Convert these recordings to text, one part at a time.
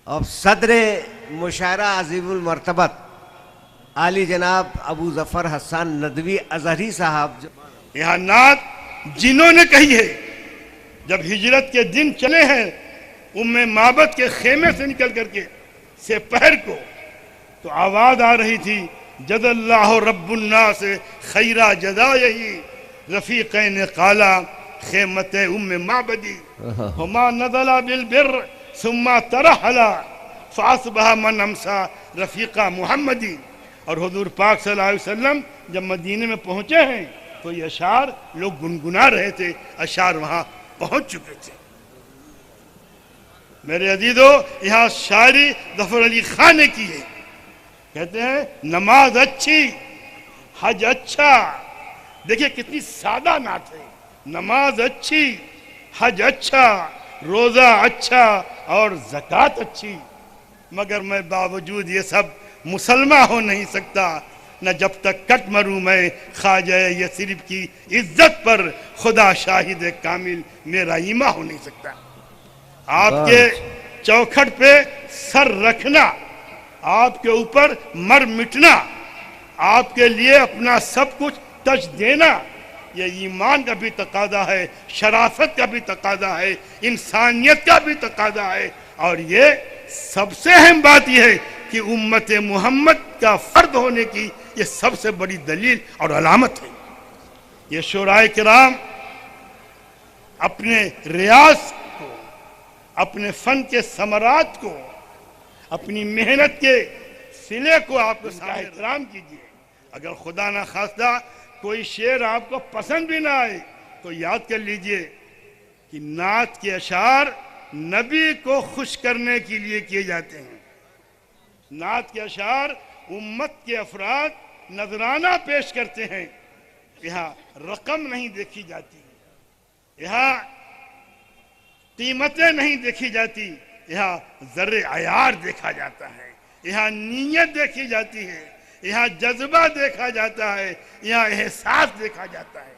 और सदर मुशायरा अजीमुल मर्तबत आली जनाब अबू जफर हसन नदवी अजहरी साहब यहाँ नात जिन्होंने कही है, जब हिजरत के दिन चले हैं उम्मे माबद के खेमे से निकल करके सेपहर को, तो आवाज आ रही थी जदल्लाहु रब्बुन्नास खैरा जदा यही रफीक़ैन काला खेमत उम्मे माबदी हुमा नज़ला बिल बिर सुम्मा तरहला फासबहा मन अमसा रफीका मुहम्मदी। और हुजूर पाक सल्लल्लाहु अलैहि वसल्लम जब मदीने में पहुंचे हैं तो ये अशार लोग गुनगुना रहे थे, अशार वहां पहुंच चुके थे। मेरे अजीजों, यहाँ शायरी जफर अली खान ने की है। कहते हैं नमाज अच्छी हज अच्छा। देखिए कितनी सादा नात है। नमाज अच्छी हज अच्छा, रोजा अच्छा और ज़कात अच्छी, मगर मैं बावजूद ये सब मुसलमान हो नहीं सकता। न जब तक कट मरूं मैं ख्वाजा यसरिफ की इज्जत पर, खुदा शाहिद कामिल मेरा ईमा हो नहीं सकता। आपके चौखट पे सर रखना, आपके ऊपर मर मिटना, आपके लिए अपना सब कुछ टच देना, ये ईमान का भी तकादा है, शराफत का भी तकादा है, इंसानियत का भी तकादा है। और ये सबसे अहम बात यह है कि उम्मत मोहम्मद का फर्द होने की ये सबसे बड़ी दलील और अलामत है। ये शोराए किराम अपने रियाज को, अपने फन के समरात को, अपनी मेहनत के सिले को आपको सामने एहतराम कीजिए। अगर खुदा ना खास्ता कोई शेर आपको पसंद भी ना आए तो याद कर लीजिए कि नात के अशार नबी को खुश करने के लिए किए जाते हैं। नात के अशार उम्मत के अफराद नजराना पेश करते हैं। यहाँ रकम नहीं देखी जाती, यहाँ कीमतें नहीं देखी जाती, यहाँ जर्रे अयार देखा जाता है, यहाँ नीयत देखी जाती है, यहाँ जज्बा देखा जाता है, यहाँ एहसास देखा जाता है।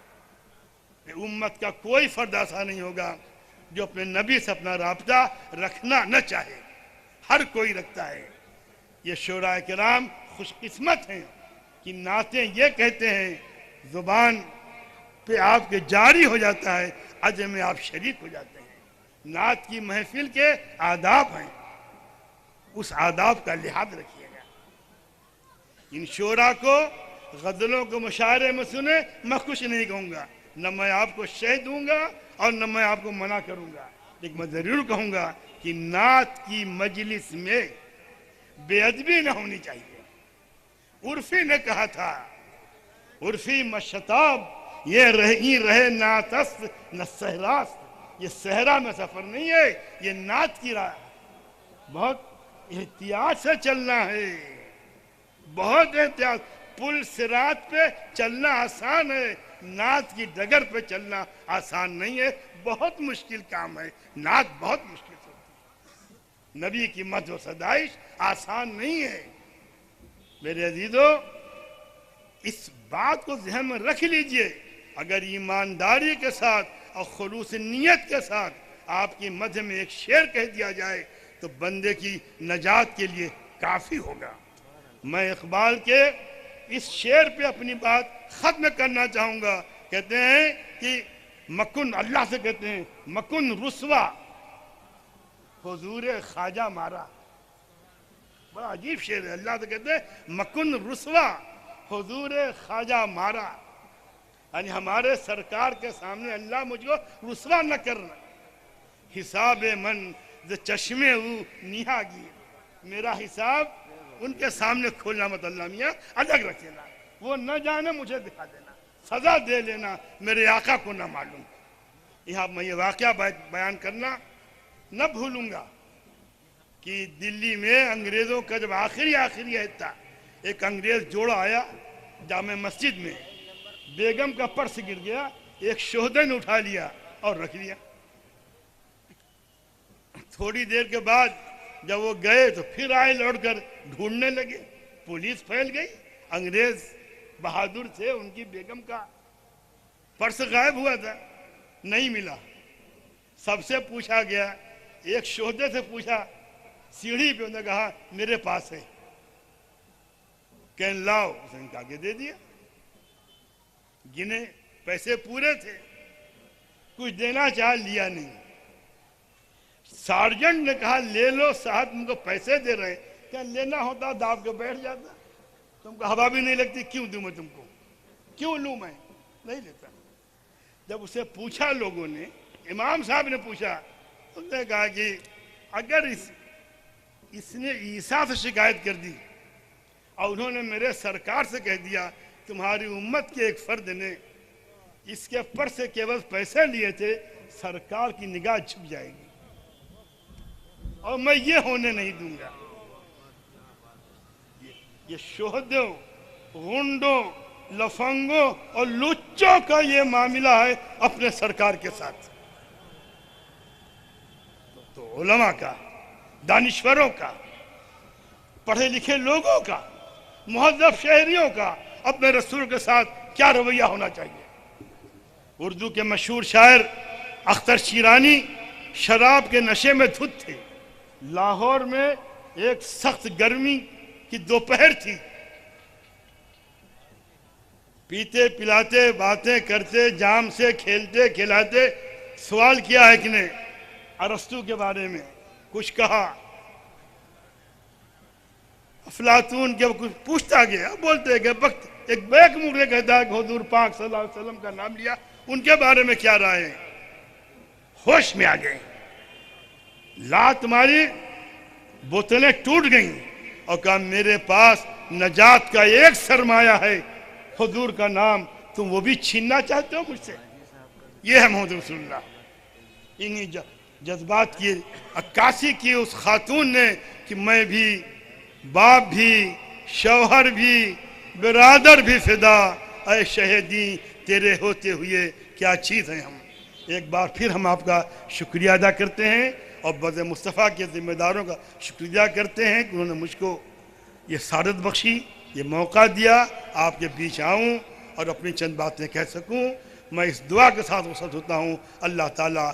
उम्मत का कोई फर्द ऐसा नहीं होगा जो अपने नबी से अपना राब्ता रखना न चाहे। हर कोई रखता है। ये शोरा किराम खुशकिस्मत हैं कि नातें ये कहते हैं, जुबान पे आपके जारी हो जाता है, अजर में आप शरीक हो जाते हैं। नात की महफिल के आदाब हैं, उस आदाब का लिहाज रखिएगा। इन शोरा को, गजलों को मुशायरे में सुने, मैं कुछ नहीं कहूँगा, न मैं आपको शह दूंगा और न मैं आपको मना करूंगा, लेकिन मैं जरूर कहूँगा कि नात की मजलिस में बेअदबी न होनी चाहिए। उर्फी ने कहा था, उर्फी मशताब ये रहे नातस्त न सहरास्त। ये सहरा में सफर नहीं है, ये नात की राह। बहुत एहतियात से चलना है, बहुत एहतियात। पुल सिरात पे चलना आसान है, नात की डगर पे चलना आसान नहीं है, बहुत मुश्किल काम है। नात बहुत मुश्किल से होती है। नबी की मदह सदाइश आसान नहीं है। मेरे अजीजों, इस बात को ज़हन में रख लीजिए, अगर ईमानदारी के साथ और खुलूस नियत के साथ आपकी मध्य में एक शेर कह दिया जाए तो बंदे की नजात के लिए काफ़ी होगा। मैं इकबाल के इस शेर पे अपनी बात खत्म करना चाहूँगा। कहते हैं कि मकुन, अल्लाह से कहते हैं, मकुन रुस्वा हुजूर ख्वाजा मारा। बड़ा अजीब शेर है। अल्लाह से कहते हैं मकुन रुस्वा हुजूर ख्वाजा मारा, यानी हमारे सरकार के सामने अल्लाह मुझको रुस्वा न करना। हिसाब मन ज चश्मे निहागी, मेरा हिसाब उनके सामने खोलना मत, अल्लाह मियाँ अलग रख देना, वो न जाने मुझे दिखा देना, सजा दे लेना, मेरे आका को न मालूम। यहाँ मैं ये वाक़या बयान करना न भूलूंगा कि दिल्ली में अंग्रेज़ों का जब आखिरी अहद था, एक अंग्रेज़ जोड़ा आया जामे मस्जिद में, बेगम का पर्स गिर गया, एक शोहदे ने उठा लिया और रख लिया। थोड़ी देर के बाद जब वो गए तो फिर आए लौटकर, ढूंढने लगे, पुलिस फैल गई। अंग्रेज बहादुर थे, उनकी बेगम का पर्स गायब हुआ था, नहीं मिला। सबसे पूछा गया, एक शोहदे से पूछा सीढ़ी पे उन्होंने कहा मेरे पास है, कहने लाओ, उसने आगे दे दिया। गिने, पैसे पूरे थे, कुछ देना चाह, लिया नहीं। सार्जेंट ने कहा ले लो साहब, तुमको पैसे दे रहे हैं, क्या लेना होता दाब के बैठ जाता, तुमको हवा भी नहीं लगती, क्यों दूं मैं तुमको, क्यों लूं मैं, नहीं लेता। जब उसे पूछा लोगों ने, इमाम साहब ने पूछा, उसने कहा कि अगर इसने ईसा से शिकायत कर दी और उन्होंने मेरे सरकार से कह दिया तुम्हारी उम्मत के एक फर्द ने इसके पर से केवल पैसे लिए थे, सरकार की निगाह झुक जाएगी और मैं ये होने नहीं दूंगा। ये शोहदों, गुंडों, लफंगों और लुच्चों का ये मामला है अपने सरकार के साथ। तो उलमा का, दानिश्वरों का, पढ़े लिखे लोगों का, मुहज्जब शहरियों का अपने रसूल के साथ क्या रवैया होना चाहिए। उर्दू के मशहूर शायर अख्तर शिरानी शराब के नशे में धुत थे। लाहौर में एक सख्त गर्मी की दोपहर थी, पीते पिलाते बातें करते जाम से खेलते खिलाते सवाल किया है कि ने अरस्तु के बारे में कुछ कहा। अफलातून के कुछ पूछता गया, बोलते गए, वक्त एक बैक मुगले कहता है हुजूर पाक सल्लल्लाहु अलैहि वसल्लम का नाम लिया, उनके बारे में क्या राय है। होश में आ गए, लात मारी, बोतलें टूट गईं और कहा मेरे पास नजात का एक सरमाया है, हुजूर का नाम, तुम वो भी छीनना चाहते हो मुझसे। ये है मोहम्मद रसूलुल्लाह। इन्हीं जज्बात की अक्कासी की उस खातून ने कि मैं भी, बाप भी, शौहर भी, बिरादर भी फिदा, ऐ शहीदी तेरे होते हुए क्या चीज़ है हम। एक बार फिर हम आपका शुक्रिया अदा करते हैं और बज़ मुस्तफ़ा के ज़िम्मेदारों का शुक्रिया करते हैं कि उन्होंने मुझको ये सादत बख्शी, ये मौका दिया आपके बीच आऊँ और अपनी चंद बातें कह सकूँ। मैं इस दुआ के साथ वसत होता हूँ, अल्लाह ताला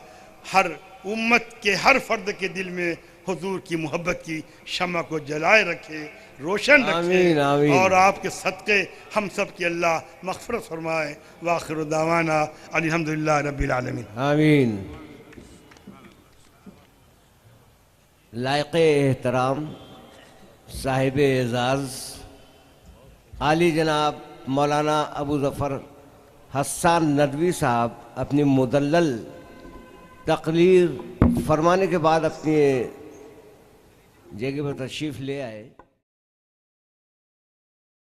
हर उम्मत के हर फर्द के दिल में हुजूर की मोहब्बत की शम्मा को जलाए रखे, रोशन रखे। आमीन, आमीन। और आपके सदक़े हम सब की अल्लाह मग़फ़िरत फरमाए। व आखिर दावाना अल्हम्दुलिल्लाह रब्बिल आलमीन। आमीन। लायक़े एहतराम साहिब एजाज़ आली जनाब मौलाना अबू ज़फ़र हस्सान नदवी साहब अपनी मुदल्लल तकरीर फरमाने के बाद अपनी जगह पर तशरीफ़ ले आए।